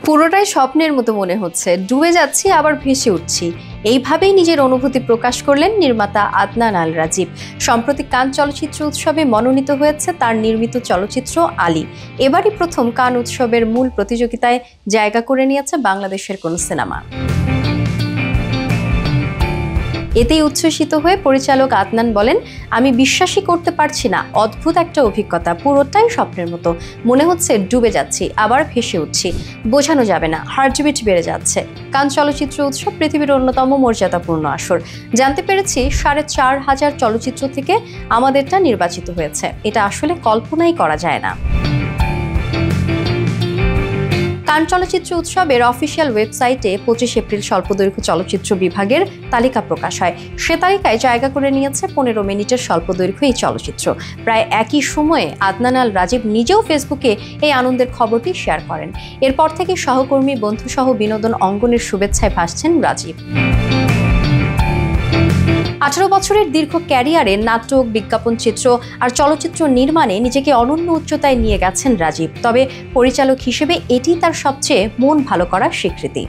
পুরোটাই স্বপ্নের মতো মনে হচ্ছে, ডুবে যাচ্ছি আবার ভেসে উঠছি। এইভাবেই নিজের অনুভূতি প্রকাশ করলেন নির্মাতা আদনান আল রাজীব। সম্প্রতি কান চলচ্চিত্র উৎসবে মনোনীত হয়েছে তার নির্মিত চলচ্চিত্র আলী। এবারই প্রথম কান উৎসবের মূল প্রতিযোগিতায় জায়গা করে নিয়েছে বাংলাদেশের কোনো সিনেমা। এতেই উচ্ছ্বসিত হয়ে পরিচালক আদনান বলেন, আমি বিশ্বাসই করতে পারছি না, অদ্ভুত একটা অভিজ্ঞতা, পুরোটাই স্বপ্নের মতো। মনে হচ্ছে ডুবে যাচ্ছি আবার ভেসে উঠছি, বোঝানো যাবে না, হার্টবিট বেড়ে যাচ্ছে। কান চলচ্চিত্র উৎসব পৃথিবীর অন্যতম মর্যাদাপূর্ণ আসর। জানতে পেরেছি ৪,৫০০ চলচ্চিত্র থেকে আমাদেরটা নির্বাচিত হয়েছে। এটা আসলে কল্পনাই করা যায় না। কান চলচ্চিত্র উৎসবের অফিসিয়াল ওয়েবসাইটে ২৫ এপ্রিল স্বল্পদৈর্ঘ্য চলচ্চিত্র বিভাগের তালিকা প্রকাশ হয়। সে তালিকায় জায়গা করে নিয়েছে ১৫ মিনিটের স্বল্পদৈর্ঘ্য এই চলচ্চিত্র। প্রায় একই সময়ে আদনান আল রাজীব নিজেও ফেসবুকে এই আনন্দের খবরটি শেয়ার করেন। এরপর থেকে সহকর্মী, বন্ধুসহ বিনোদন অঙ্গনের শুভেচ্ছায় ভাসছেন রাজীব। ১৮ বছরের দীর্ঘ ক্যারিয়ারে নাটক, বিজ্ঞাপন চিত্র আর চলচ্চিত্র নির্মাণে নিজেকে অনন্য উচ্চতায় নিয়ে গেছেন রাজীব। তবে পরিচালক হিসেবে এটি তার সবচেয়ে মন ভালো করার স্বীকৃতি।